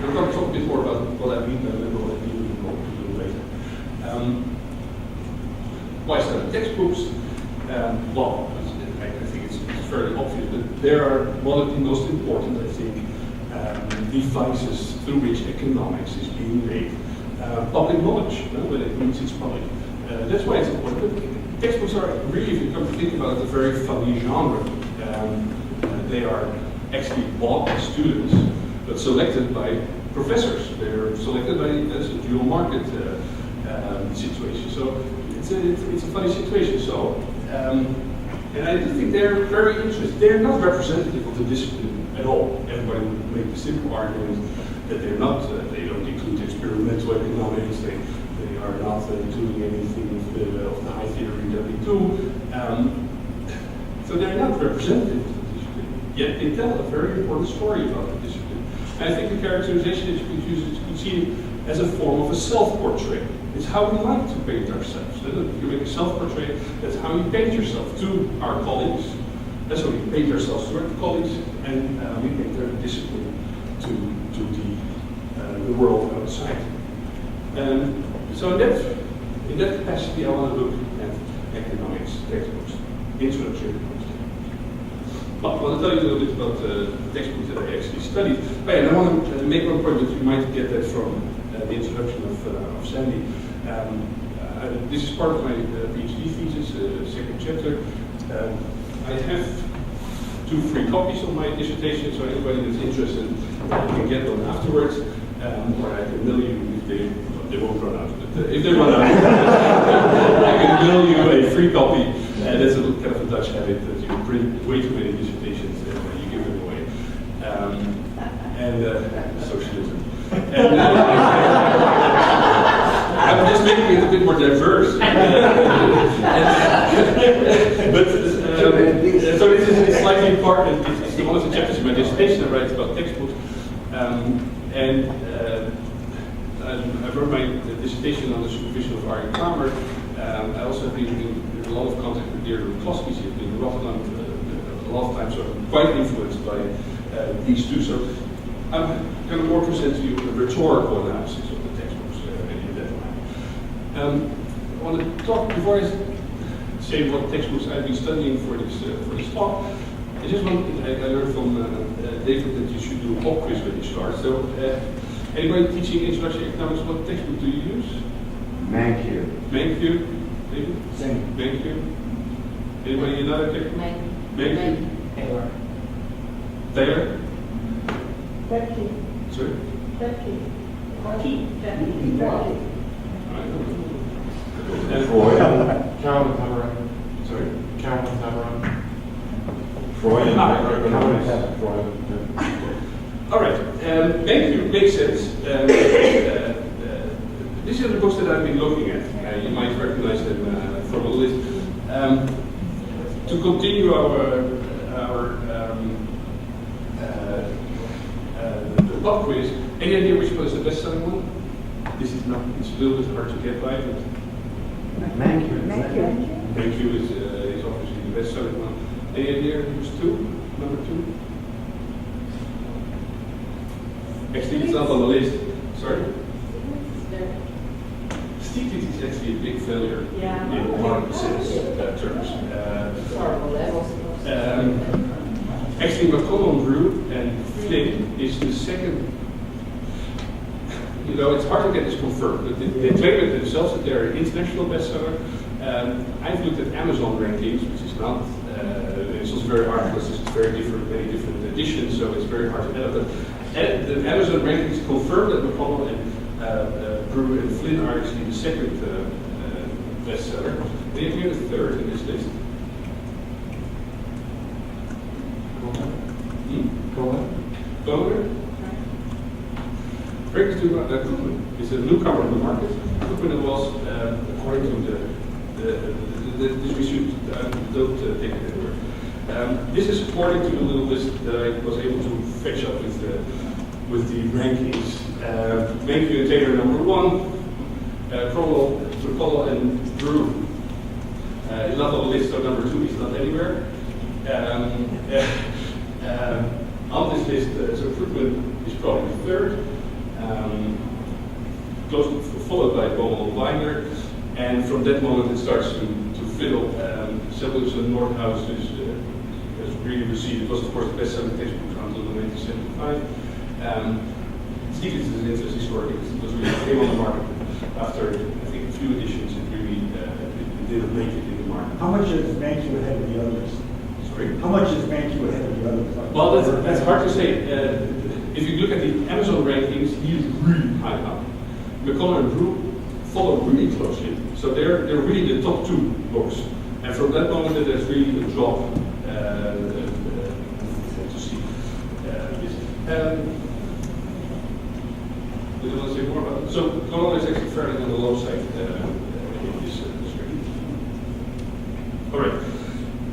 I'm going to talk a bit more about what I mean by liberal and neoliberal a little later. Why study textbooks? Well, I think it's fairly obvious, but there are one of the most important, I think, devices through which economics is being made public knowledge when it means it's public. That's why it's important. Textbooks are really, if you come to think about it, a very funny genre. They are actually bought by students, but selected by professors. They're selected by as a dual market situation. So it's a funny situation. So, and I do think they're very interesting. They're not representative of the discipline at all. Everybody would make the simple argument that they're not. They don't include experimental economics. They are not doing anything of the high theory that we do. So they're not representative of the discipline. Yet they tell a very important story about the discipline. And I think the characterization that you could use is you could see it as a form of a self-portrait. It's how we like to paint ourselves. You make a self-portrait, that's how you paint yourself to our colleagues. That's how we paint ourselves to our colleagues, and we paint our discipline to the world outside. So in that capacity, I want to look at economics textbooks, introductory textbooks. Well, I want to tell you a little bit about the textbooks that I actually studied. But yeah, I want to make one point that you might get that from the introduction of Sandy. This is part of my PhD thesis, second chapter. I have 2 free copies of my dissertation, so anybody that's interested can get one afterwards, or I can mail you if they won't run out. But if they run out, I can mail you a free copy. That's a kind of a Dutch habit that you print way too many dissertations and you give them away. Socialism. I'm just making it a bit more diverse. So this is slightly important. It's one of the chapters in my dissertation that writes about textbooks. I wrote my dissertation on the supervision of Arjen Kramer. I also have been in a lot of contact with Deirdre McCloskey. She's been in Rotterdam a lot of times, so I'm quite influenced by these two. So I'm going to more present to you a rhetorical analysis of the textbooks in that line. I want to talk, before I say what textbooks I've been studying for this talk, I just want, I learned from David that you should do a pop quiz when you start. So anybody teaching introduction to economics, what textbook do you use? Mankiw. Mankiw? David? Same. Mankiw? Anybody another textbook? Mankiw? Taylor. Taylor? Becky. Sorry? Becky. Calvin Tabarrok. Sorry? Calvin Tabarrok. Freud. All right. Mankiw makes sense. These are the books that I've been looking at. You might recognize them from a list. To continue the pop quiz, any idea which one is the best-selling one? This is not. It's a little bit hard to get by, but Mankiw. Mankiw is obviously the best-selling one. Any idea who's number 2? Actually, it's not on the list. Sorry? Stiglitz is actually a big failure in market sense terms. Actually, McConnell Drew and Flynn is the second. You know, it's hard to get this confirmed, but they claim it themselves that they're an international bestseller. I've looked at Amazon rankings, which is not. It's also very hard because it's very different, many different editions, so it's very hard to edit. But the Amazon rankings confirm that McConnell and Drew and Flynn are actually the second bestseller. They appear the third in this list. Kohler? Breakers to Koopman is a newcomer on the market. Koopman was, according to this we should don't take it anywhere. This is according to the little list that I was able to fetch up with the rankings. Mankiw and Taylor number 1, McConnell and Drew is not on the list, so number 2 is not anywhere. On this list, so Koopman is probably the third. closely followed by Bommel and Weiner, and from that moment it starts to fiddle. Selwyn's and Nordhaus has really received, it was of course the best-selling textbook until 1975. Stiglitz is an interesting story because it was really came on the market after, I think, a few editions, it really it didn't make it in the market. How much is Mankiw ahead of the others? Sorry? How much is Mankiw ahead of the others? Well, that's hard to say. If you look at the Amazon rankings, he's really high up. McConnell and Brew follow really closely, so they're really the top two books. And from that moment, there's really a drop to see this. Do you want to say more about it? So McConnell is actually fairly on the low side in this screen. All right.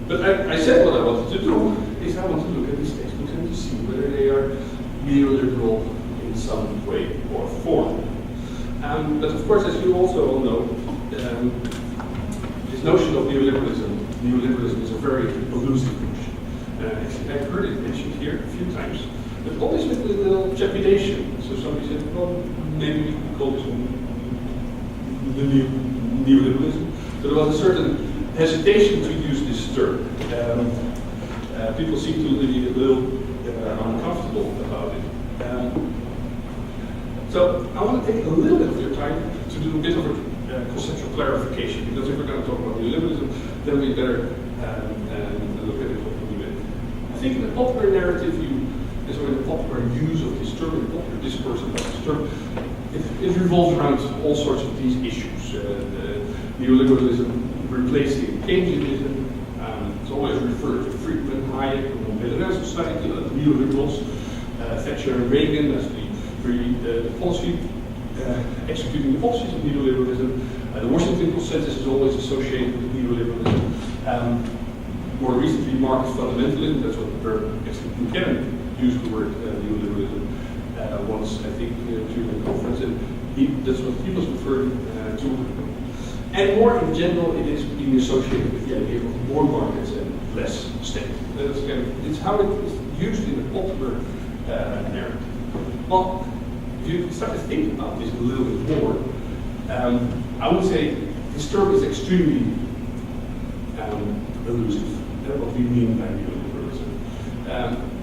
But I said what I wanted to do is I want to look at these textbooks and to see whether they are neoliberal in some way or form. But of course, as you also all know, this notion of neoliberalism is a very elusive notion. Actually, I've heard it mentioned here a few times, but always with a little trepidation. So somebody said, well, maybe we could call this neoliberalism. So there was a certain hesitation to use this term. People seem to be a little uncomfortable about it. So I want to take a little bit of your time to do a bit of a conceptual clarification, because if we're going to talk about neoliberalism, then we better look at it a little bit. I think in the popular narrative, in the popular use of this term, in the popular discourse about this term, it revolves around all sorts of these issues. Neoliberalism replacing Keynesianism. It's always referred to Friedman, Hayek, the Middle Society, neoliberals, Thatcher and Reagan as the policy, executing the policies of neoliberalism. The Washington Consensus is always associated with neoliberalism. More recently, market fundamentalism, that's what the term, actually Buchanan used the word neoliberalism once, I think, during a conference, and that's what he was referring to. And more in general, it is being associated with the idea of more markets and less state. It's how it is used in the popular narrative. Well, if you start to think about this a little bit more, I would say this term is extremely elusive. That's what we mean by neoliberalism.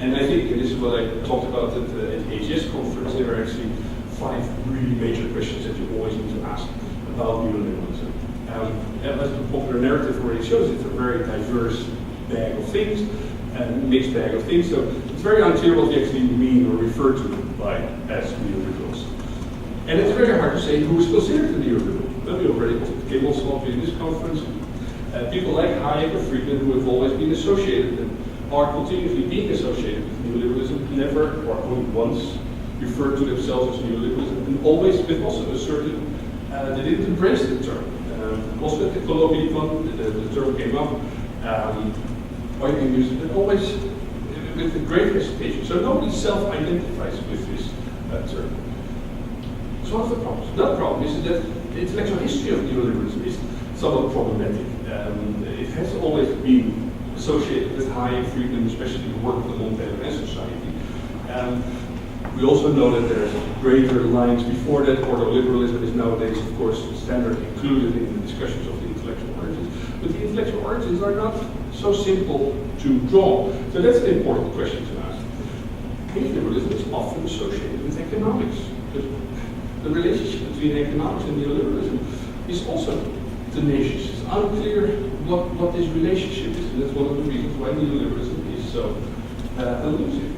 And I think, and this is what I talked about at the AGS conference, there are actually 5 really major questions that you always need to ask about neoliberalism. As the popular narrative already shows, it's a very diverse bag of things, a mixed bag of things, so it's very unclear what we actually mean or refer to by as neoliberals. And it's very hard to say who is considered a neoliberal. Well, we already came also up in this conference. People like Hayek or Friedman, who have always been associated and are continuously being associated with neoliberalism, never or only once referred to themselves as neoliberalism, and always with also asserted they didn't embrace the term. Also at the Colombia one, the term came up, or you can use it, but always with a great hesitation. So nobody self-identifies with this term. It's one of the problems. Another problem is that the intellectual history of neoliberalism is somewhat problematic. It has always been associated with Hayek, Friedman, especially the work of the Montagne Society. We also know that there's greater lines before that. Ordoliberalism is nowadays, of course, standard included in the discussions of the intellectual origins. But the intellectual origins are not so simple to draw. So that's an important question to ask. Neoliberalism is often associated with economics. The relationship between economics and neoliberalism is also tenacious. It's unclear what this relationship is, and that's one of the reasons why neoliberalism is so elusive.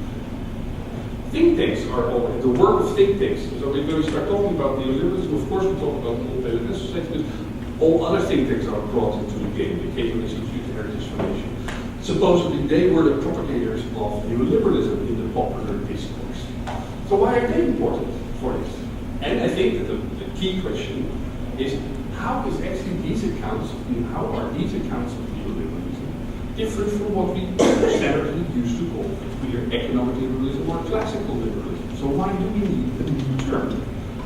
Think tanks are always, the work of think tanks. So when we start talking about neoliberalism, of course we talk about the society, but all other think tanks are brought into the game. The Cato Institute, the Heritage Foundation. Supposedly they were the propagators of neoliberalism in the popular discourse. So why are they important for this? And I think that the key question is, how is actually these accounts, and how are these accounts of neoliberalism different from what we standardly used to call either economic liberalism or classical liberalism? So why do we need a new term?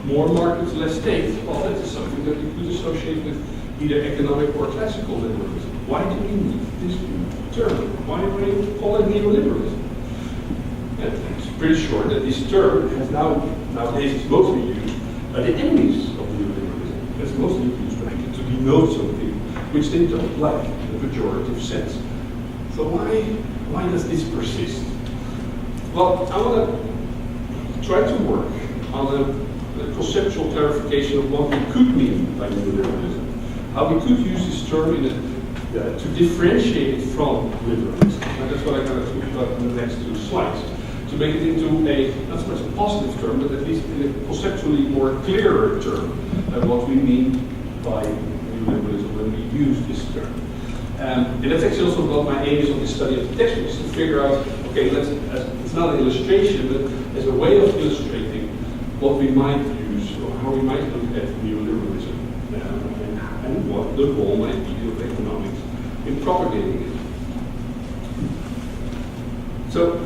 More markets, less state? Well, that is something that we could associate with either economic or classical liberalism. Why do we need this new term? Why do we call it neoliberalism? And it's pretty sure that this term has nowadays is mostly used by the enemies of neoliberalism. It's mostly used to denote something which they don't like in the pejorative sense. So why does this persist? Well, I want to try to work on a conceptual clarification of what we could mean by neoliberalism, how we could use this term to differentiate it from liberalism. And that's what I'm going to talk about in the next two slides, to make it into not so much a positive term, but at least in a conceptually more clearer term than what we mean by neoliberalism when we use this term. And that's actually also what my aim is on this study of the textbooks, to figure out, okay, it's not an illustration, but as a way of illustrating what we might use, or how we might look at neoliberalism, and what the role might be of economics in propagating it. So,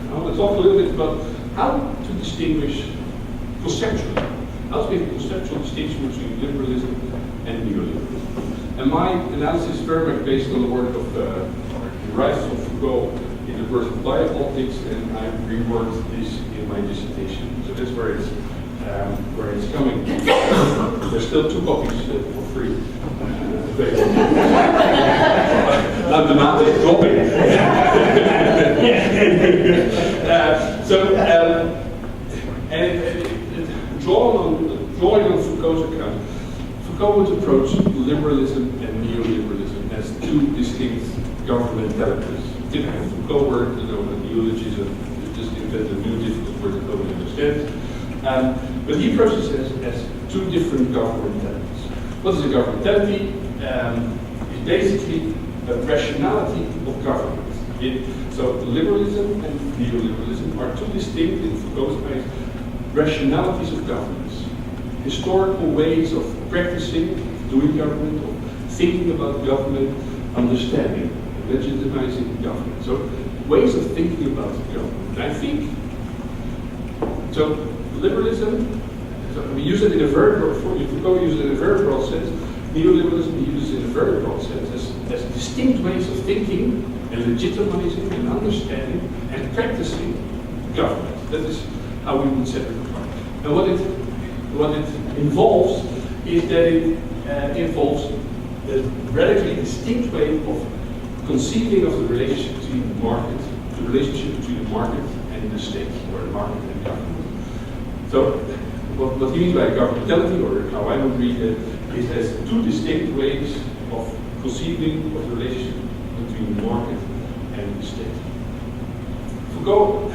I want to talk a little bit about how to distinguish conceptually, how to make a conceptual distinction between liberalism and neoliberalism. And my analysis is very much based on the work of the writers of Foucault in the birth of biopolitics, and I reworked this in my dissertation. So that's where it's coming. There's still 2 copies for free available. Now the amount is dropping. Drawing on Foucault's account, Foucault would approach liberalism and neoliberalism as 2 distinct governmentalities. Foucault worked on neologism, just invented a new difficult word that nobody understands. But he approaches it as 2 different governmentalities. What is a governmentality? It's basically a rationality of government. So liberalism and neoliberalism are 2 distinct, in Foucault's eyes, rationalities of governments. Historical ways of practicing, doing government, of thinking about government, understanding, legitimizing government. So ways of thinking about government. And I think, so liberalism, so we use it in a very broad, Foucault uses it in a very broad sense. Neoliberalism uses it in a very broad sense as distinct ways of thinking and legitimizing and understanding and practicing government. That is how we would set it apart. And what it involves is that it involves a radically distinct way of conceiving of the relationship between the market, the relationship between the market and the state, or the market and government. So, what he means by governmentality, or how I would read it, is as 2 distinct ways of conceiving of the relationship between the market and the state. Foucault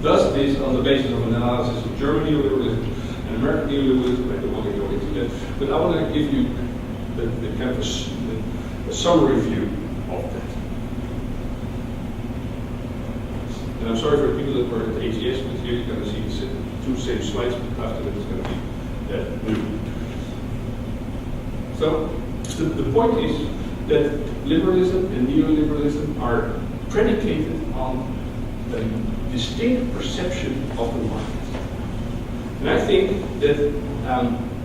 does this on the basis of an analysis of German neoliberalism and American neoliberalism. I don't want to go into that, but I want to give you the kind of a summary view of that. And I'm sorry for the people that were at AGS, but here you're going to see the 2 same slides, but after that it's going to be new. So the point is that liberalism and neoliberalism are predicated on a distinct perception of the market. And I think that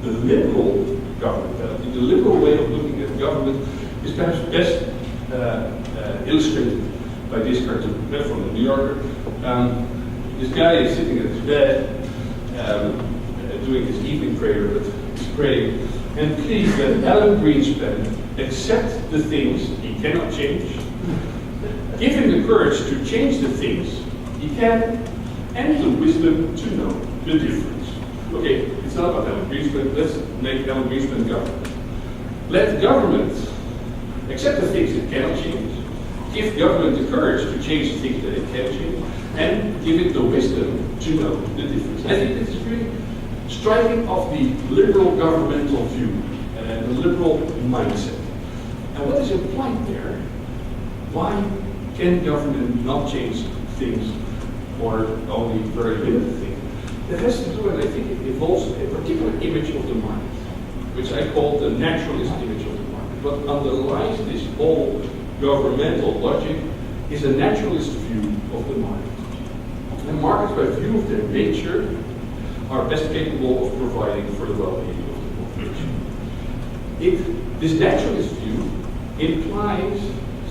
the liberal governmentality, the liberal way of looking at government, is perhaps best illustrated by this cartoon from the New Yorker. This guy is sitting at his bed, doing his evening prayer, but he's praying, and please let Alan Greenspan accept the things he cannot change, give him the courage to change the things he can, and the wisdom to know the difference. Okay, it's not about Alan Greenspan, let's make Alan Greenspan government. Let government accept the things it cannot change, give government the courage to change the things that it can change, and give it the wisdom to know the difference. I think this is really striking of the liberal governmental view and the liberal mindset. And what is implied there? Why can government not change things, or only very limited things? That has to do, and I think it involves a particular image of the market, which I call the naturalist image of the market. What underlies this whole governmental logic is a naturalist view of the market. And markets, by view of their nature, are best capable of providing for the well-being of the population. This naturalist view implies,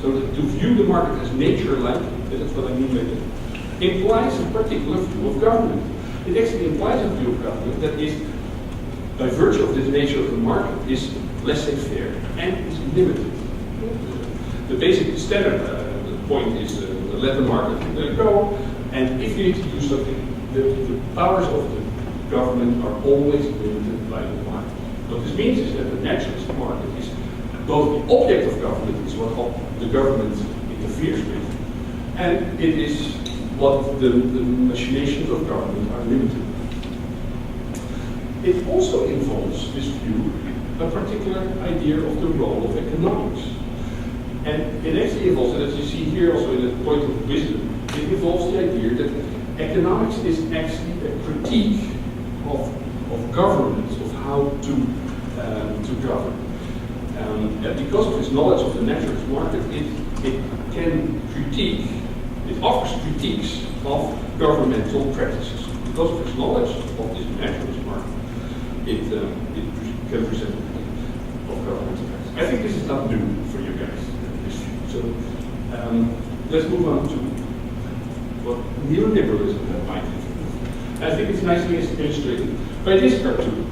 so that to view the market as nature-like, that's what I mean by that, implies a particular view of government. It actually implies a view of government that is, by virtue of the nature of the market, is laissez-faire and is limited. The basic standard point is let the market go, and if you need to do something, the powers of the government are always limited by the market. What this means is that the naturalist market is both the object of government, is what the government interferes with, and it is what the machinations of government are limited. It also involves this view a particular idea of the role of economics. And it actually involves, and as you see here also in the point of wisdom, it involves the idea that economics is actually a critique of government, of how to govern. And because of its knowledge of the naturalist market, it can critique, it offers critiques of governmental practices. Because of its knowledge of this naturalist market, it can present a critique of governmental practices. I think this is not new for you guys. So let's move on to what neoliberalism might be. I think it's nicely illustrated by this cartoon.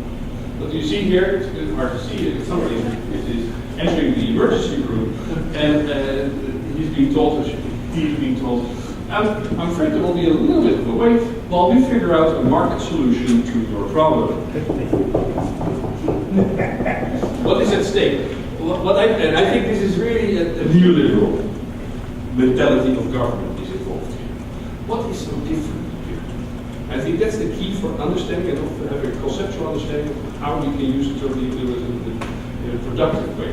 What you see here, it's hard to see, somebody is entering the emergency room and he's being told, I'm afraid there will be a little bit of a wait while we figure out a market solution to your problem. What is at stake? And I think this is really a neoliberal mentality of government is involved here. What is so different here? I think that's the key for understanding and of having a conceptual understanding of how we can use the term neoliberalism in a productive way.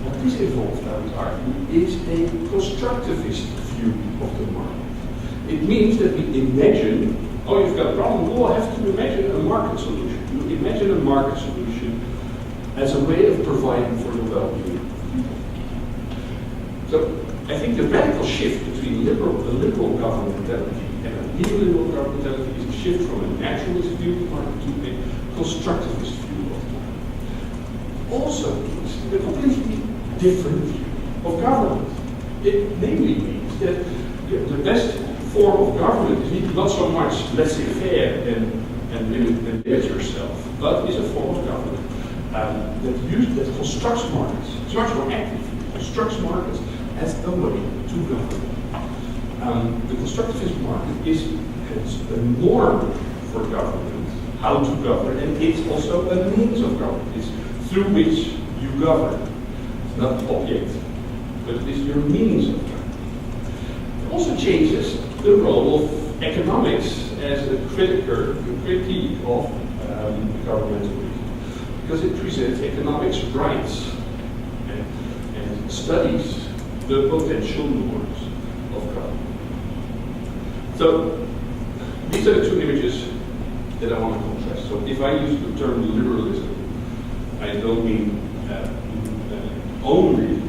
What is involved, I would argue, is a constructivist view of the market. It means that we imagine, oh, you've got a problem, we'll have to imagine a market solution. You imagine a market solution as a way of providing for the well-being of people. So I think the radical shift between the liberal government mentality and a neoliberal government mentality is a shift from a naturalist view of the market to a constructivist view of the market. Also means a completely different view of government. It namely means that the best form of government is not so much laissez-faire and limit yourself, but is a form of government that constructs markets. It's much more active. Constructs markets as a way to govern. The constructivist market is a norm for government, how to govern, and it's also a means of government. It's through which you govern. It's not the object, but it is your means of government. It also changes the role of economics as a critique of governmental reason, because it presents economics rights and studies the potential norms of government. So these are the two images that I want to contrast. So if I use the term liberalism, I don't mean only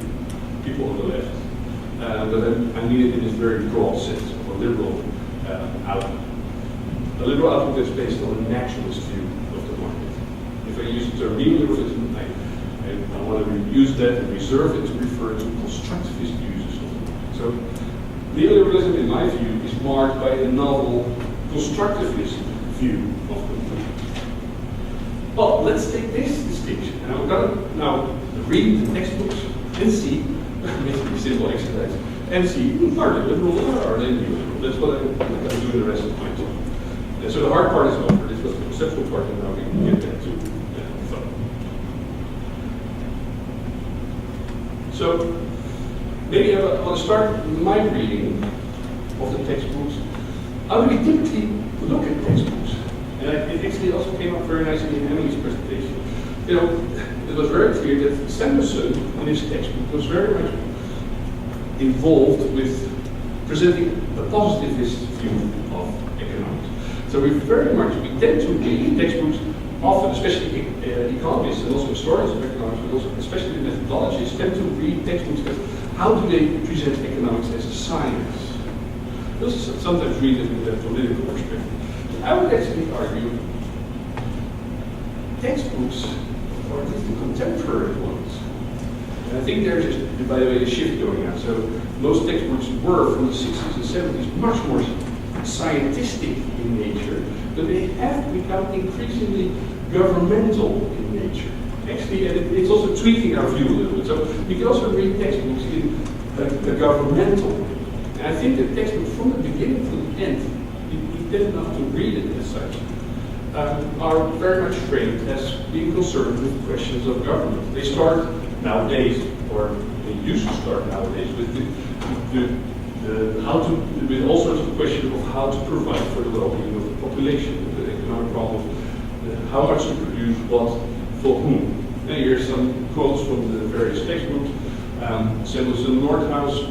people on the left, but I mean it in this very broad sense of a liberal outlook. A liberal outlook that's based on a naturalist view of the market. If I use the term neoliberalism, I want to use that and reserve it to refer to constructivist uses of the market. So neoliberalism, in my view, is marked by a novel constructivist view of the market. Well, let's take this distinction, and I'm going to now read the textbooks and see, basically a simple exercise, and see, are they liberal or are they neoliberal? That's what I'm going to do the rest of my talk. And so the hard part is over. This was the conceptual part, and now we can get back to thought. So maybe I want to start my reading of the textbooks. How do we typically look at textbooks? And it actually also came up very nicely in Emily's presentation. You know, it was very clear that Samuelson, in his textbook, was very much involved with presenting a positivist view of economics. So we tend to read textbooks, often, especially economists and also historians of economics, but also especially methodologists, tend to read textbooks as how do they present economics as a science. Those sometimes read it with a political perspective. I would actually argue textbooks, or at least the contemporary ones, and I think there's, by the way, a shift going on. So most textbooks were from the 60s and 70s much more scientific in nature, but they have become increasingly governmental in nature. Actually, and it's also tweaking our view a little bit. So you can also read textbooks in the governmental way. And I think that textbooks from the beginning to the end, you didn't have to read it as such, are very much framed as being concerned with questions of government. They start nowadays, or they used to start nowadays, with with all sorts of questions of how to provide for the well-being of the population, the economic problem, how much to produce, what, for whom. And here's some quotes from the various textbooks. Samuelson Nordhaus,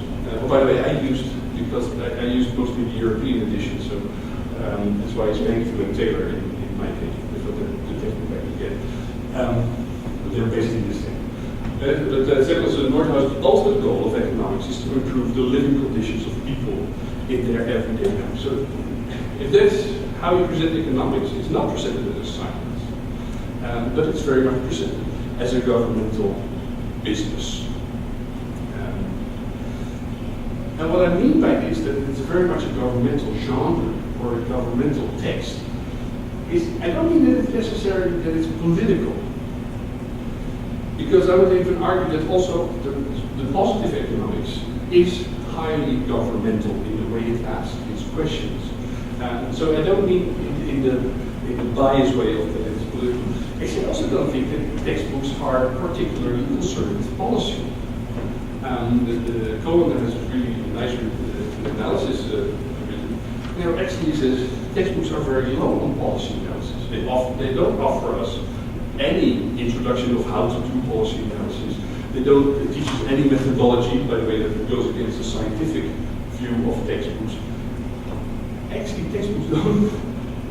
by the way, I used mostly the European edition, so that's why it's Mankfield and Taylor in my case, before the textbook back again. But they're basically the same. But Samuelson Nordhaus, the ultimate goal of economics is to improve the living conditions of people in their everyday life. So if that's how you present economics, it's not presented as science, but it's very much presented as a governmental business. And what I mean by this, that it's very much a governmental genre or a governmental text, is I don't mean that it's necessarily that it's political. Because I would even argue that also the positive economics is highly governmental in the way it asks its questions. So I don't mean in the biased way of that it's political. Actually, I also don't think that textbooks are particularly concerned with policy. The Cohen has a really nice analysis written. Actually, he says textbooks are very low on policy analysis. They don't offer us any introduction of how to do policy analysis. They don't teach us any methodology, by the way, that goes against the scientific view of textbooks. Actually, textbooks don't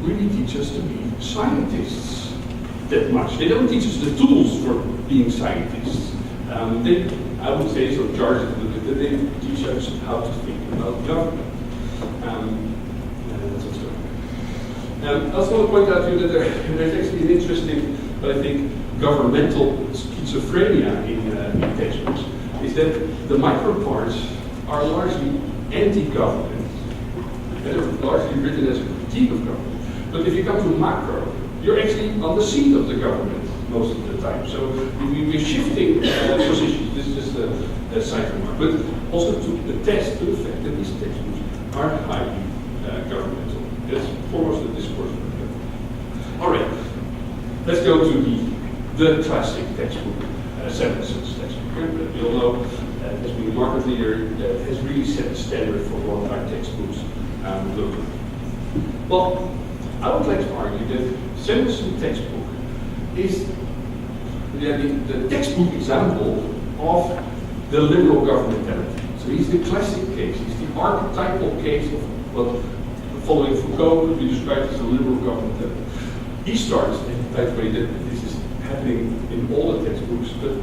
really teach us to be scientists that much. They don't teach us the tools for being scientists. I would say, so charge it a little bit, that they teach us how to think about government. That's what's going on. I also want to point out to you that there's actually an interesting, but I think, governmental schizophrenia in textbooks, is that the micro parts are largely anti-government. They're largely written as a critique of government. But if you come to macro, you're actually on the seat of the government most of the time. So we're shifting positions. This is just a side remark. But also to attest to the fact that these textbooks are highly governmental. That's foremost the discourse. All right. Let's go to the classic textbook, Samuelson's textbook. We all know has been a market leader that has really set the standard for what our textbooks look like. Well, I would like to argue that Samuelson's textbook is the textbook example of the liberal governmentality. So he's the classic case, he's the archetypal case of what, following Foucault, could be described as a liberal governmentality. He starts, and by the way, that this is happening in all the textbooks, but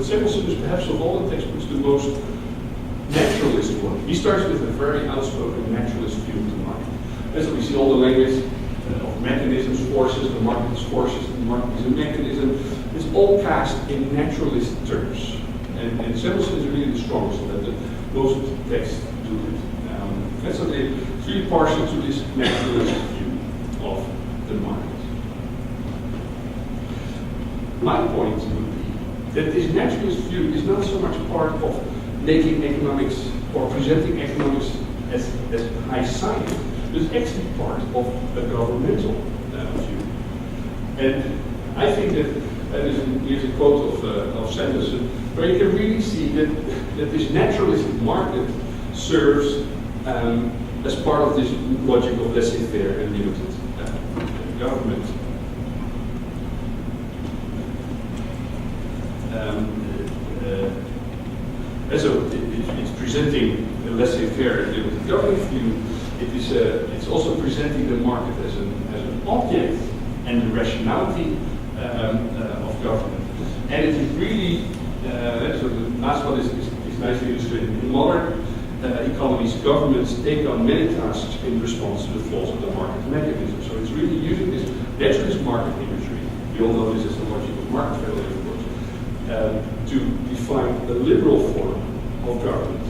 Samuelson is perhaps of all the textbooks the most naturalist one. He starts with a very outspoken naturalist view of the market. And so we see all the language of mechanisms, forces, the market is forces, the market is a mechanism. It's all cast in naturalist terms. And Samuelson is really the strongest of that. Most texts do it. And so it's really partial to this naturalist view of the market. My point would be that this naturalist view is not so much part of making economics or presenting economics as high science, but it's actually part of a governmental view. And I think that here's a quote of Samuelson, where you can really see that this naturalistic market serves as part of this logic of laissez-faire and limited government. And so it's presenting a laissez-faire and limited government view. It's also presenting the market as an object and the rationality of government. And it is really, so the last one is nicely illustrated. In modern economies, governments take on many tasks in response to the flaws of the market mechanism. So it's really using this naturalist market imagery, we all know this is the logic of market failure, of course, to define the liberal form of government.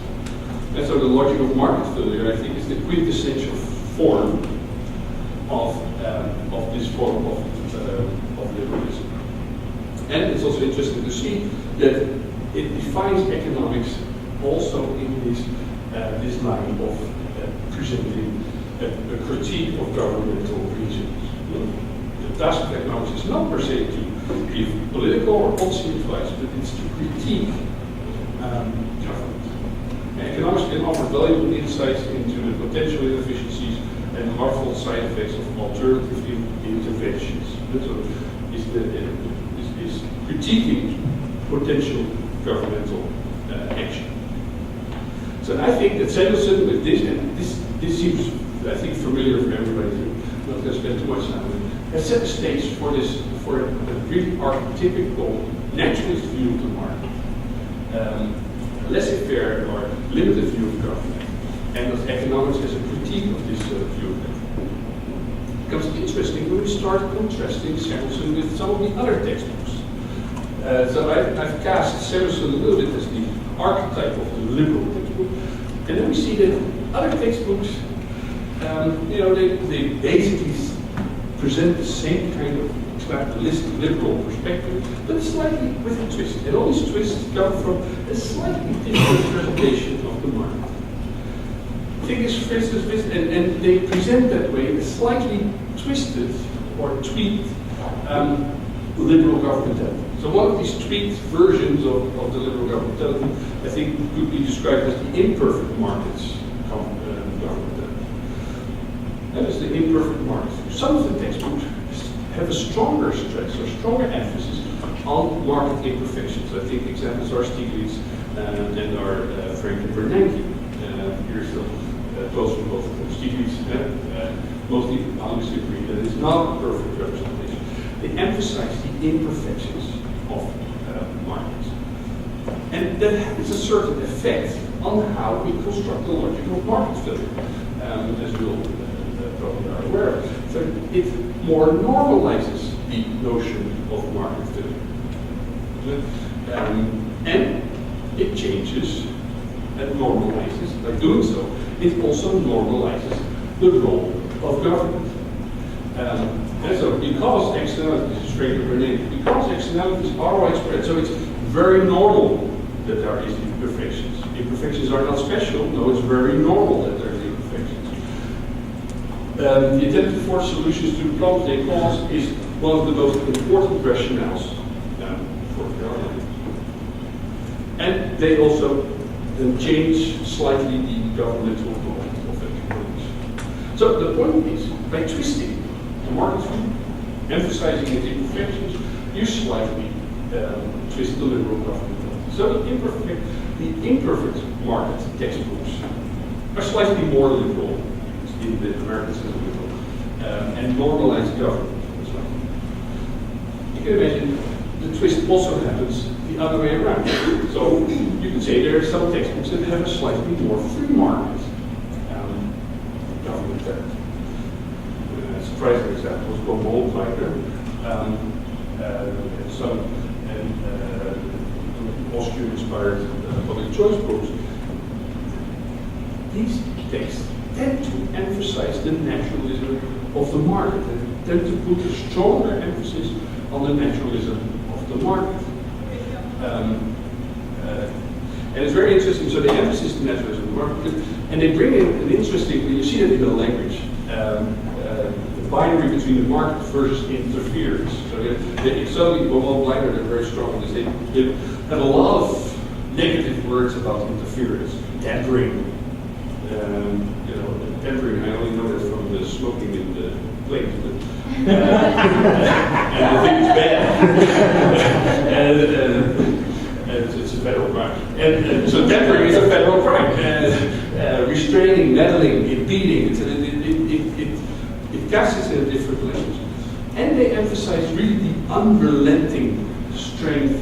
And so the logic of market failure, I think, is the quintessential form of this form of liberalism. And it's also interesting to see that it defines economics also in this line of presenting a critique of governmental reasons. The task of economics is not per se to give political or policy advice, but it's to critique government. Economics can offer valuable insights into the potential inefficiencies and harmful side effects of alternative interventions. So is critiquing potential governmental action. So I think that Samuelson with this, and this seems, I think, familiar for everybody, I'm not going to spend too much time on it, has set the stage for a really archetypical naturalist view of the market. Laissez-faire or limited view of government, and of economics as a critique of this view of government. It becomes interesting when we start contrasting Samuelson with some of the other textbooks. So I've cast Samuelson a little bit as the archetype of the liberal textbook, and then we see that other textbooks, they basically present the same kind of extractivistic liberal perspective, but slightly with a twist. And all these twists come from a slightly different presentation of the market. The thing is, for instance, and they present that way a slightly twisted or tweaked liberal governmentality. So one of these tweaked versions of the liberal governmentality, I think, could be described as the imperfect markets governmentality. That is the imperfect market. Some of the textbooks have a stronger stress or stronger emphasis on market imperfections. I think examples are Stiglitz and are Frank and Bernanke. Here's the close from both of them. Stiglitz mostly always agree that it's not a perfect representation. They emphasize the imperfections of markets. And that has a certain effect on how we construct the logic of market failure, as we all probably are aware of. So it more normalizes the notion of market failure. And it changes and normalizes. By doing so, it also normalizes the role of government. And so because externalities, because externalities are widespread, so it's very normal that there is imperfections. Imperfections are not special, no, it's very normal that there are imperfections. The attempt to force solutions to problems they cause is one of the most important rationales for government. And they also change slightly the governmental role of economics. So the point is, by twisting the market view, emphasizing its imperfections, you slightly twist the liberal government. So the imperfect market textbooks are slightly more liberal, in the American system liberal, and normalize government as well. You can imagine the twist also happens the other way around. So you can say there are some textbooks that have a slightly more free market government there. Surprising examples, Bob and some Austrian-inspired public choice books. These texts tend to emphasize the naturalism of the market and tend to put a stronger emphasis on the naturalism of the market. And it's very interesting, so they emphasize the naturalism of the market, and they bring in an interesting, you see that in the language, the binary between the market versus interference. So they suddenly go all blinder, they're very strong because they have a lot of negative words about interference, tampering. Tampering, I only know that from the smoking in the plate, and I think it's bad. and it's a federal crime. And so tampering is a federal crime. Restraining, meddling, impeding, it casts it in a different language. And they emphasize really the unrelenting strength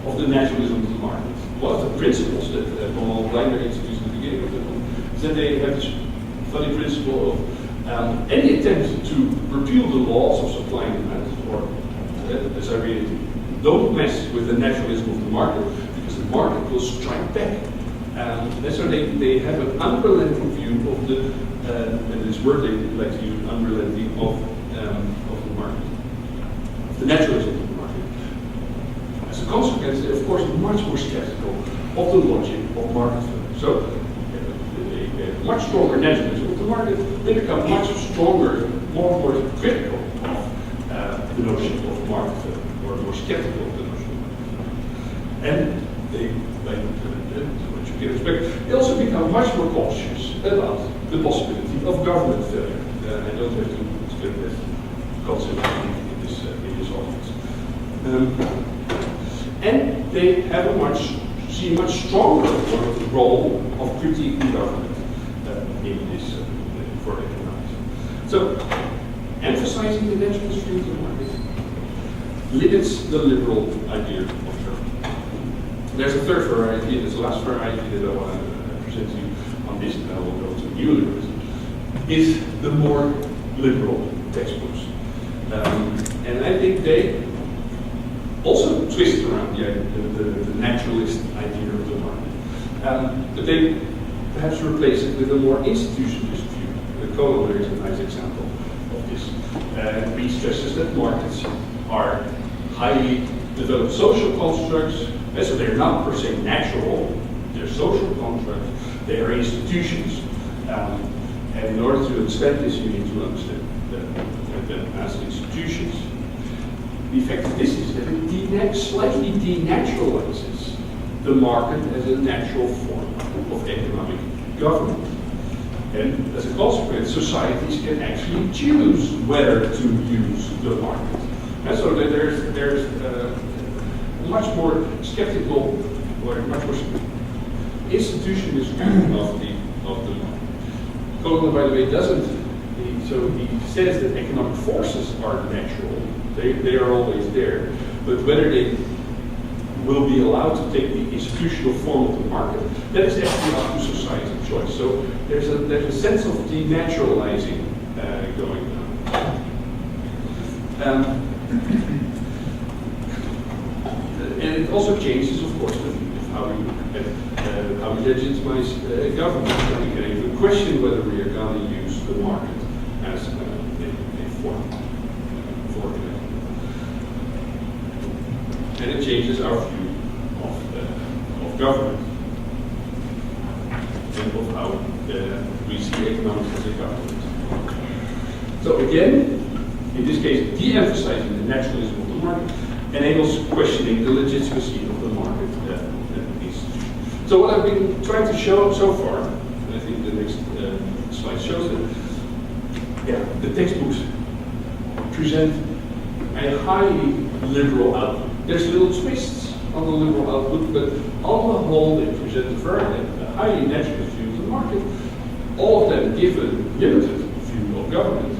of the naturalism of the market. One of the principles that Ronald Blinder introduced at the beginning of the book is that they have this funny principle of any attempt to repeal the laws of supply and demand, or as I read it, don't mess with the naturalism of the market, because the market will strike back. And so they have an unrelenting view of the and this word they like to use, unrelenting of the market, of the naturalism of the market. As a consequence, they're of course much more skeptical of the logic of market theory. So, a much stronger naturalism of the market, they become much stronger, more critical of the notion of market theory, or more skeptical of the notion of market theory. And they, like what you can expect, they also become much more cautious about the possibility of government failure. I don't have to explain this concept in this audience. And they have see a much stronger role of critiquing government in this for economics. So, emphasizing the naturalist view of the market limits the liberal idea of government. There's a third variety, and it's the last variety that I want to present to you on this, and I will go to neoliberalism, is the more liberal textbooks. And I think they also twist around the naturalist idea of the market. But they perhaps replace it with a more institutionalist view. The Kohler is a nice example of this. He stresses that markets are highly developed social constructs, and so they're not per se natural, they're social constructs, they are institutions. And in order to understand this, you need to understand them as institutions. The effect of this is that it slightly denaturalizes the market as a natural form of economic government. And as a consequence, societies can actually choose whether to use the market. And so there's much more skeptical, or much more institutionalist view of the market. Kohler, by the way, doesn't. He says that economic forces are natural; they are always there, but whether they will be allowed to take the institutional form of the market, that is actually up to society's choice. So there's a sense of denaturalizing going on. And it also changes, of course, the view of how we legitimize government. And we can even question whether we are going to use the market as a form for government. And it changes our view of government and of how we see economics as a government. So again, in this case, de-emphasizing the naturalism of the market enables questioning the legitimacy of the market institution. So what I've been trying to show so far, and I think the next slide shows it, the textbooks present a highly liberal outlook. There's little twists on the liberal outlook, but on the whole they present a highly naturalist view of the market, all of them give a limited view of government,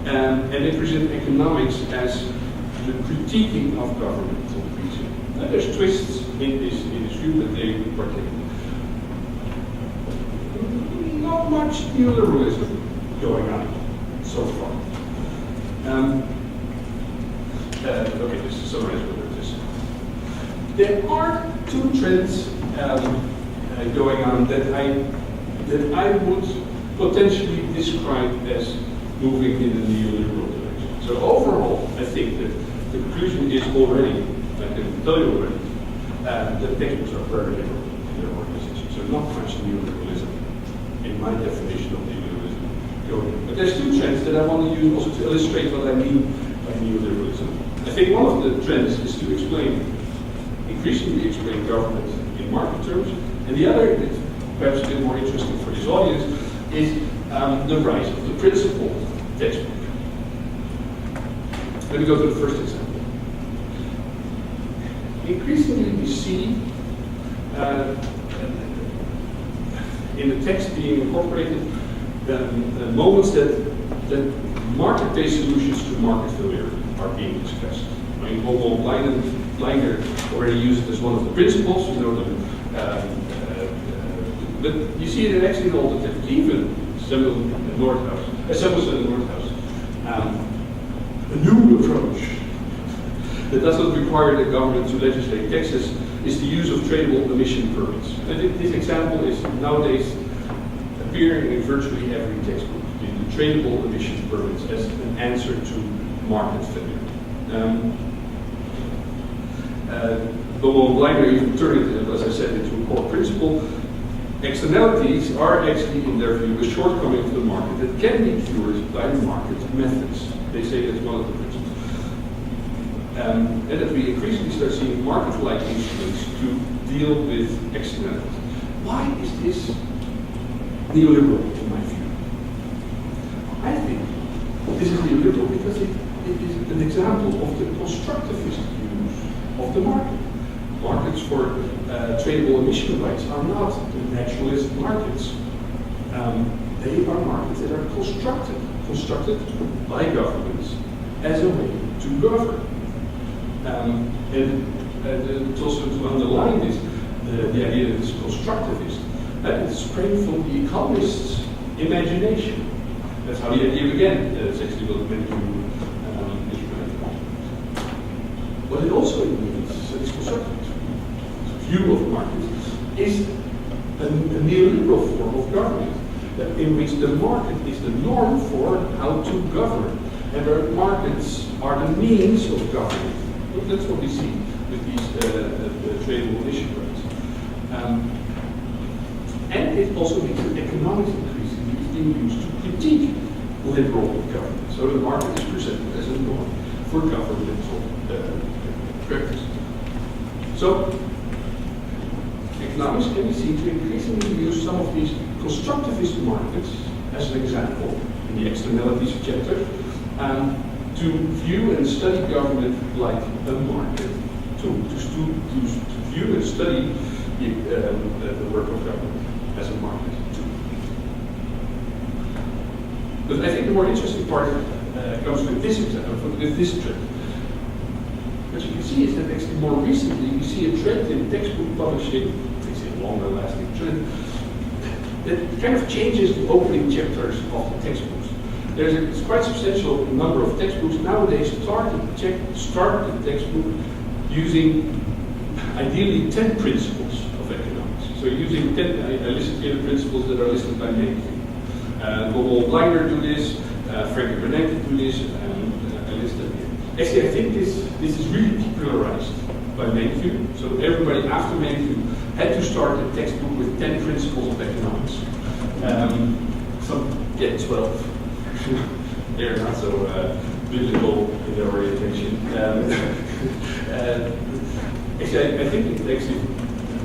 and they present economics as the critiquing of governmental reason. Now, there's twists in this view that they partake. Not much neoliberalism going on so far. Okay, this is summarize what it is. There are two trends going on that I would potentially describe as moving in the neoliberal direction. So overall, I think that the conclusion is already, I can tell you already, that textbooks are very liberal in their organization. So not much neoliberalism in my definition of neoliberalism going on. But there's two trends that I want to use also to illustrate what I mean by neoliberalism. I think one of the trends is to increasingly explain government in market terms, and the other, that's perhaps a bit more interesting for this audience, is the rise of the principled textbook. Let me go to the first example. Increasingly we see in the text being incorporated the moments that market-based solutions to market failure are being discussed. I mean, Homo Bleiner already used it as one of the principles, you know, but you see it actually in all the texts, even Samuelson and Nordhaus. A new approach that does not require the government to legislate taxes is the use of tradable emission permits. And this example is nowadays appearing in virtually every textbook, the tradable emission permits as an answer to market failure. Leiner even turned it, as I said, into a core principle. Externalities are actually, in their view, a shortcoming of the market that can be cured by market methods. They say that's one of the principles. And that we increasingly start seeing market-like instruments to deal with externalities. Why is this neoliberal, in my view? I think this is neoliberal because it is an example of the constructivist use of the market. Markets for tradable emission rights are not the naturalist markets. They are markets that are constructed by governments as a way to govern. And it's also to underline this, the idea that it's constructivist, that it sprang from the economist's imagination. That's how the idea began. That's actually what many people What it also means, this constructivist view of markets, is a neoliberal form of government, in which the market is the norm for how to govern, and where markets are the means of governing. That's what we see with these tradable emission rights. And it also means that economics increasingly is being used to critique liberal government. So the market is presented as a norm for governmental practice. So economics can be seen to increasingly use some of these constructivist markets as an example in the externalities chapter, to view and study government like a market, to view and study the work of government as a market too. But I think the more interesting part comes with this example, with this trend. What you can see is that actually more recently we see a trend in textbook publishing, it's a longer lasting trend, that kind of changes the opening chapters of the textbooks. There's a quite substantial number of textbooks nowadays start the textbook using ideally 10 principles of economics. So using 10, I listed here the principles that are listed by name. Leiner do this, Frank and Bernanke do this, and I listed here. Actually, I think this is really popularized by Mainview. So everybody after Mainview had to start the textbook with 10 principles of economics. Some get 12. They're not so biblical in their orientation. Actually, I think it actually,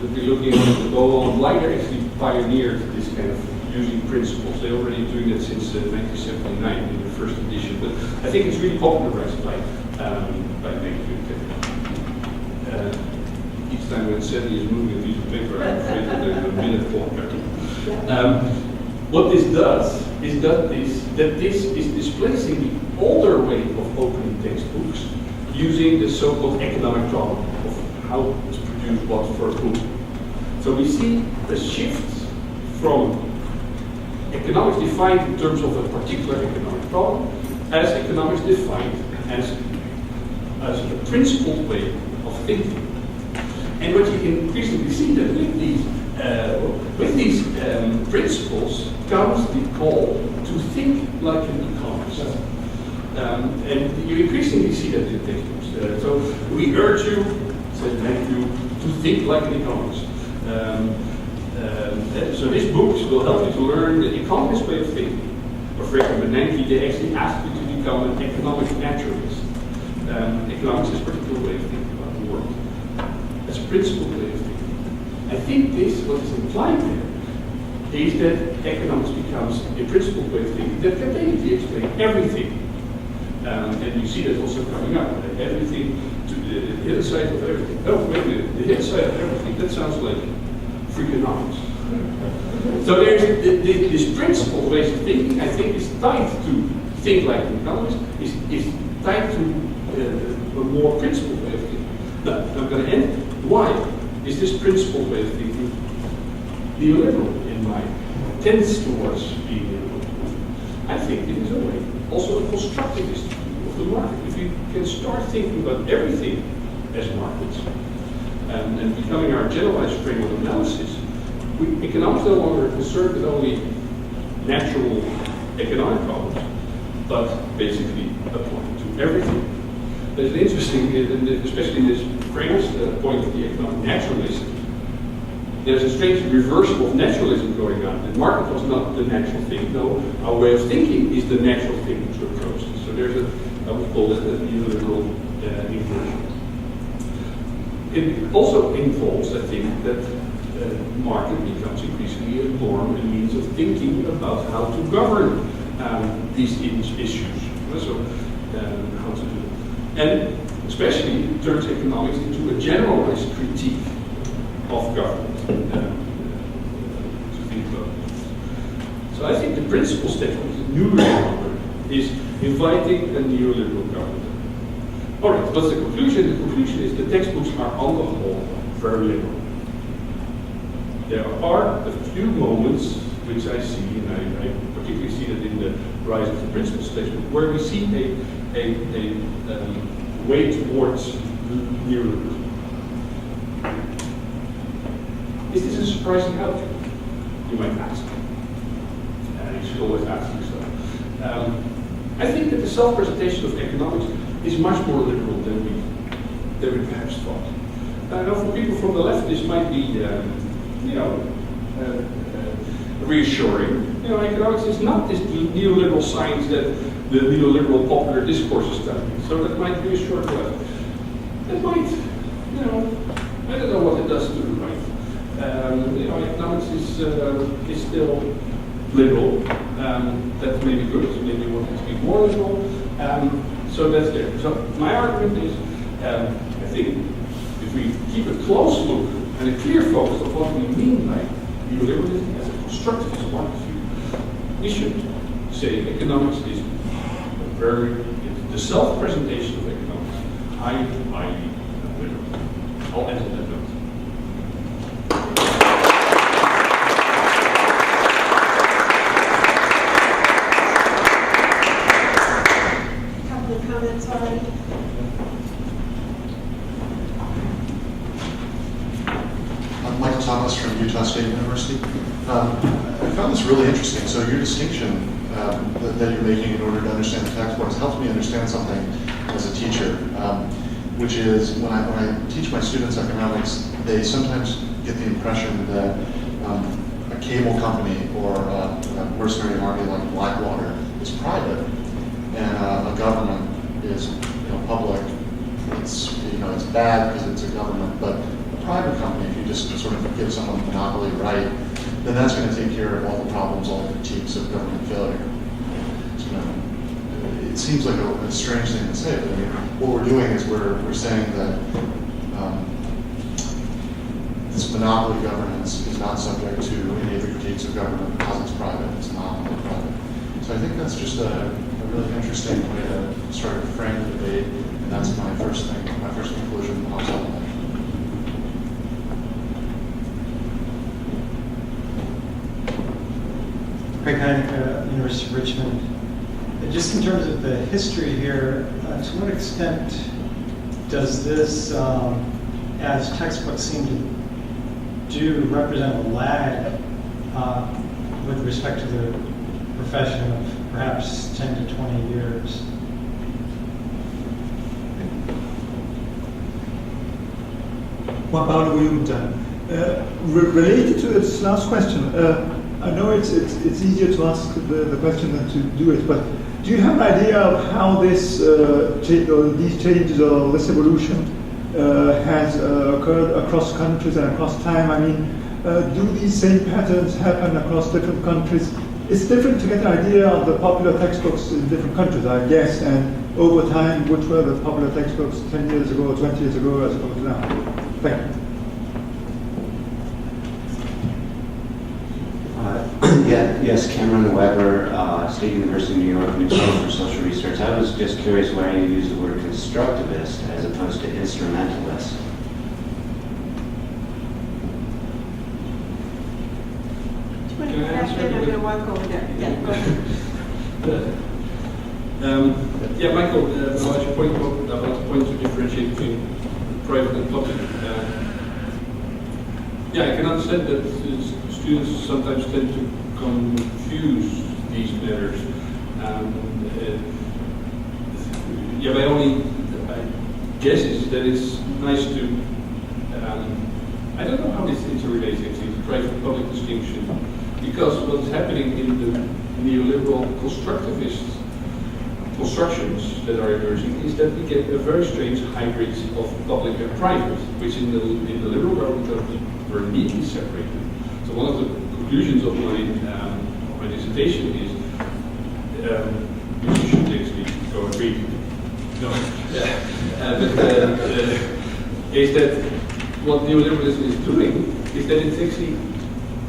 if we're looking at the Leiner actually pioneered this kind of using principles. They're already doing that since 1979 in the first edition, but I think it's really popularized by Mainview. Each time when Sandy is moving a piece of paper, I'm afraid that there's a minute clock. What this does is that this is displacing the older way of opening textbooks using the so-called economic problem of how to produce what for whom. So we see a shift from economics defined in terms of a particular economic problem as economics defined as a principled way of thinking. And what you can increasingly see that with these principles comes the call to think like an economist. And you increasingly see that in textbooks. So we urge you, says Matthew, to think like an economist. So these books will help you to learn the economist way of thinking. For Frank and Bernanke, they actually ask you to become an economic naturalist. Economics is a particular way of thinking about the world. That's a principled way of thinking. I think what is implied there, is that economics becomes a principled way of thinking that can basically explain everything. And you see that also coming up, everything to the other side of everything. Oh, wait a minute, the other side of everything, that sounds like Freakonomics. So there's this principled way of thinking, I think, is tied to think like an economist, is tied to a more principled way of thinking. Now, I'm going to end. Why is this principled way of thinking neoliberal in my tends towards being neoliberal? I think it is a way, also a constructivist view of the market. If you can start thinking about everything as markets and becoming our generalized frame of analysis, economics no longer concerned with only natural economic problems, but basically applying to everything. There's an interesting, especially in this Frank's point of the economic naturalist, there's a strange reversal of naturalism going on. The market was not the natural thing. No, our way of thinking is the natural thing to approach this. So there's I would call that a neoliberal inversion. It also involves, I think, that market becomes increasingly a norm and means of thinking about how to govern these issues. So, how to do it. And especially it turns economics into a generalized critique of government. To think about it. So I think the principal step of the new reform is inviting a neoliberal government. All right, what's the conclusion? The conclusion is the textbooks are on the whole very liberal. There are a few moments which I see, and I particularly see that in the rise of the principal textbook, where we see a way towards neoliberalism. Is this a surprising outcome? You might ask. You should always ask yourself. I think that the self-presentation of economics is much more liberal than we perhaps thought. Now, for people from the left, this might be, reassuring. Economics is not this neoliberal science that the neoliberal popular discourse is telling you. So that might reassure the left. It might, I don't know what it does to the right. Economics is still liberal. That may be good. Maybe we want it to be more liberal. So that's there. So my argument is, I think, if we keep a close look and a clear focus of what we mean by neoliberalism as a constructivist point of view, we should say economics is the self-presentation of economics, highly liberal. I'll end on that note. State University. I found this really interesting. So your distinction that you're making in order to understand the textbook has helped me understand something as a teacher, which is when I teach my students economics, they sometimes get the impression that a cable company or a mercenary army like Blackwater is private, and a government is public. It's it's bad because it's a government, but private company, if you just sort of give someone a monopoly right, then that's going to take care of all the problems, all the critiques of government failure. It seems like a strange thing to say, but I mean, what we're doing is we're saying that this monopoly governance is not subject to any of the critiques of government because it's private, it's monopoly private. So I think that's just a really interesting way to sort of frame the debate, and that's my first conclusion. I'll tell them. Craig Heineck, University of Richmond. Just in terms of the history here, to what extent does this, as textbooks seem to do, represent a lag with respect to the profession of perhaps 10 to 20 years? What about you, related to this last question, I know it's easier to ask the question than to do it, but do you have an idea of how this these changes or this evolution has occurred across countries and across time? I mean, do these same patterns happen across different countries? It's different to get an idea of the popular textbooks in different countries, I guess, and over time, which were the popular textbooks 10 years ago or 20 years ago as opposed to now. Thank you. Yes, Cameron Weber, State University of New York, New Center for Social Research. I was just curious why you use the word constructivist as opposed to instrumentalist. Can I answer? I'm going to walk over there. Yeah, go ahead. Michael, about your point about the point to differentiate between private and public. I can understand that students sometimes tend to confuse confuse these matters. Yeah, my only guess is that it's nice to, I don't know how this interrelates actually, to try for public distinction, because what's happening in the neoliberal constructivist constructions that are emerging is that we get a very strange hybrid of public and private, which in the liberal government are neatly separated. So one of the conclusions of my dissertation is, you should actually go and read. No, is that what neoliberalism is doing is that it's actually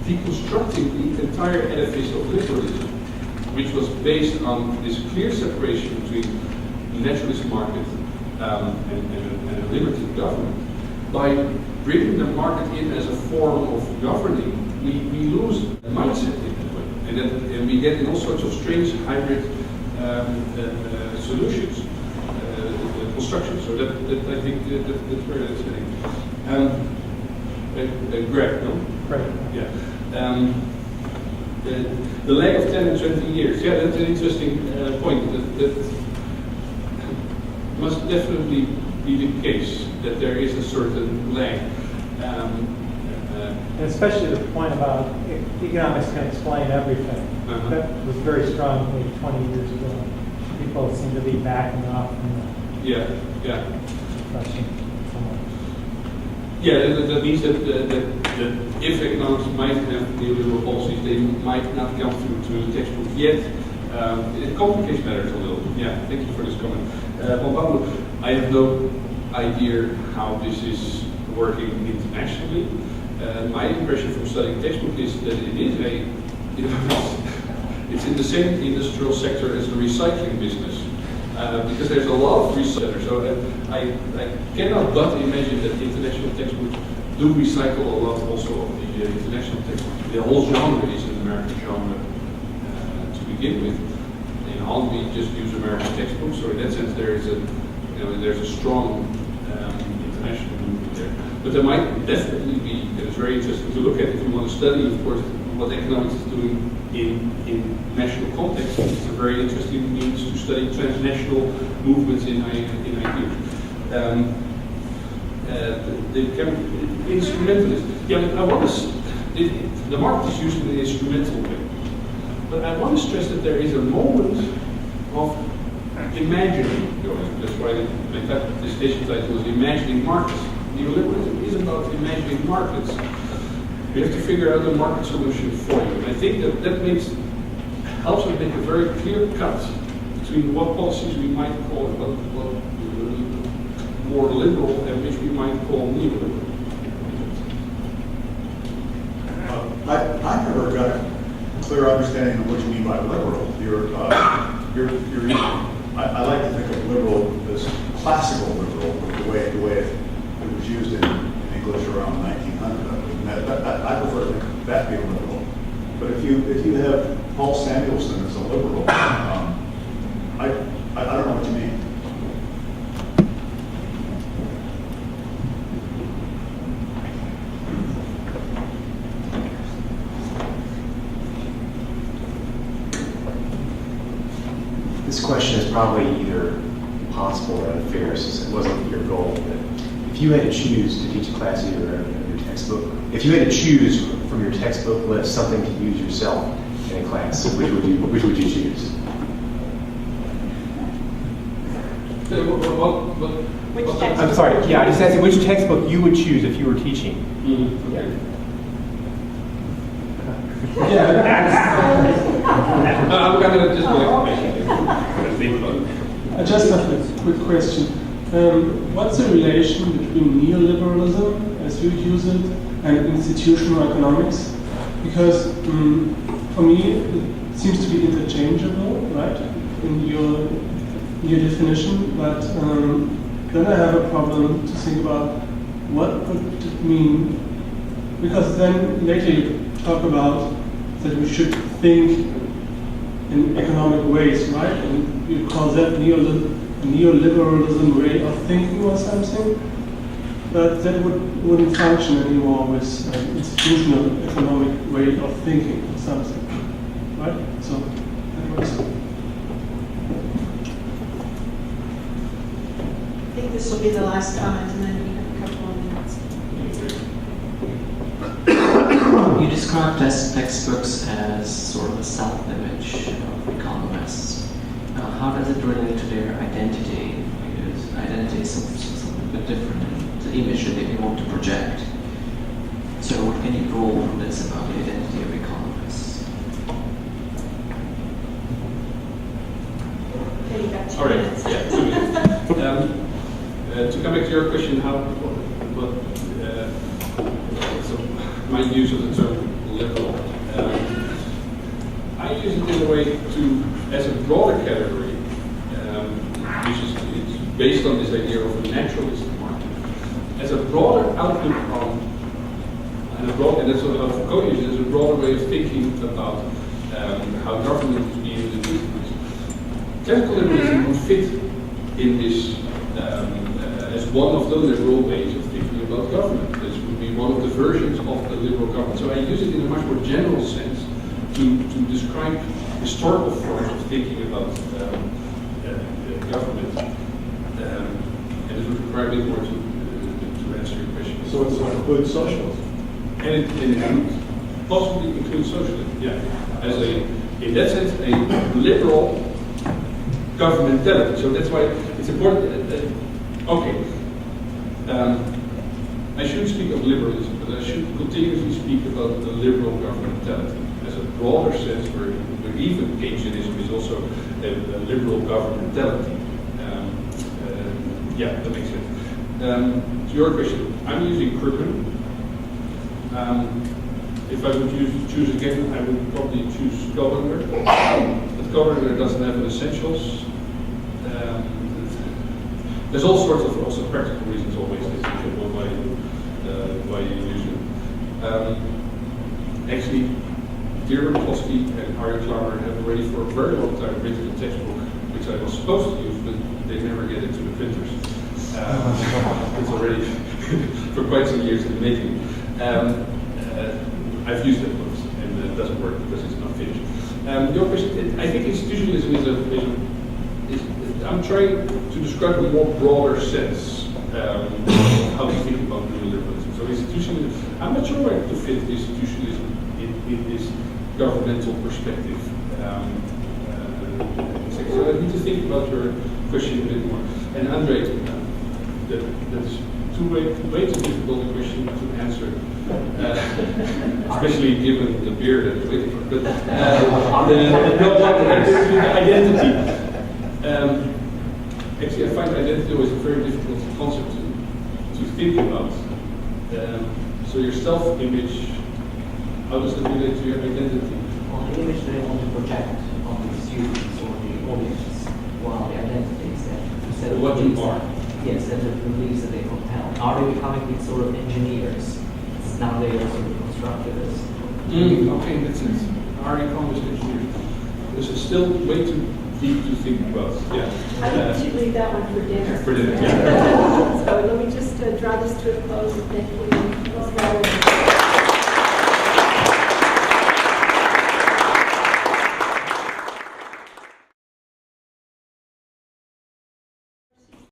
deconstructing the entire edifice of liberalism, which was based on this clear separation between the naturalist market and a limited government. By bringing the market in as a form of governing, we lose the mindset in that way, and we get in all sorts of strange hybrid solutions, constructions. So that I think that's very interesting. Greg, no? Right. Yeah. The lag of 10 and 20 years. Yeah, that's an interesting point. That must definitely be the case, that there is a certain lag. And especially the point about economics can explain everything. That was very strong maybe 20 years ago. People seem to be backing off from the Yeah. question somewhat. Yeah, that means that if economics might have neoliberal policies, they might not come through to the textbook yet. It complicates matters a little. Yeah, thank you for this comment. Pablo, I have no idea how this is working internationally. My impression from studying textbook is that it is it's in the same industrial sector as the recycling business. Because there's a lot of recyclers, so I cannot but imagine that international textbooks do recycle a lot also of the international textbooks. The whole genre is an American genre to begin with. In Holland we just use American textbooks, so in that sense there's a strong international movement there. But there might definitely be, and it's very interesting to look at if you want to study, of course, what economics is doing in national context. It's a very interesting means to study transnational movements in ideas. The instrumentalist. Yeah, the market is used in an instrumental way. But I want to stress that there is a moment of imagining. That's why the dissertation title is Imagining Markets. Neoliberalism is about imagining markets. We have to figure out a market solution for you. And I think that helps us make a very clear cut between what policies we might call more liberal and which we might call neoliberal. I never got a clear understanding of what you mean by liberal. I like to think of liberal as classical liberal, the way it was used in English around 1900. I prefer to think that be a liberal. But if you have Paul Samuelson as a liberal, I don't know what you mean. This question is probably either impossible or unfair, since it wasn't your goal. But if you had to choose to teach a class either in your textbook, if you had to choose from your textbook list something to use yourself in a class, which would you choose? Which textbook? I'm sorry. Yeah, I just asked you which textbook you would choose if you were teaching. Mm-hmm. Okay. I'm going to just I just have a quick question. What's the relation between neoliberalism, as you use it, and institutional economics? Because for me, it seems to be interchangeable, right, in your definition. But then I have a problem to think about what would it mean, because then later you talk about that we should think in economic ways, right? And you call that neoliberalism way of thinking or something. But that wouldn't function anymore with institutional economic way of thinking or something, right? So that works. I think this will be the last comment, and then we have a couple more minutes. You described textbooks as sort of a self-image of economists. How does it relate to their identity? Because identity is something a bit different than the image that they want to project. So what can you draw from this about the identity of economists? Okay, you got 2 All right, minutes. yeah, 2 minutes. To come back to your question, so my use of the term liberal, I use it in a way as a broader category, which is it's based on this idea of a naturalist market, as a broader outlook on, and that's what Foucault uses, as a broader way of thinking about how government is being legitimized. Classical liberalism would fit in this as one of the liberal ways of thinking about government. This would be one of the versions of the liberal government. So I use it in a much more general sense to describe historical forms of thinking about government. And it would require a bit more to answer your question. So it's like a good socialist. And it possibly includes socialism, yeah. In that sense, a liberal governmentality. So that's why it's important. I should speak of liberalism, but I should continuously speak about the liberal governmentality as a broader sense, where even Keynesianism is also a liberal governmentality. Yeah, that makes sense. To your question, I'm using Krugman. If I would choose again, I would probably choose Governor. But Governor doesn't have an essentials. There's all sorts of also practical reasons always that why you use it. Actually, Dear Klosky and Harry Klarner have already for a very long time written a textbook which I was supposed to use, but they never get it to the printers. It's already for quite some years in the making. I've used it once, and it doesn't work because it's not finished. Your question, I think institutionalism is I'm trying to describe a more broader sense how to think about neoliberalism. So institutionalism, I'm not sure where to fit institutionalism in this governmental perspective. So I need to think about your question a bit more. And Andre, that's way too difficult a question to answer, especially given the beer that we're waiting for. But the identity. Actually, I find identity always a very difficult concept to think about. So your self-image, how does that relate to your identity? Well, the image that they want to project on the students or the audience, while the identity is that instead of What you are. Yes, and the beliefs that they compel. Are they becoming these sort of engineers? Now they are sort of constructivists. Okay, that's it. Are economists engineers? This is still way too deep to think about. Yeah. I think we should leave that one for dinner. For dinner, yeah. So let me just draw this to a close and thank you.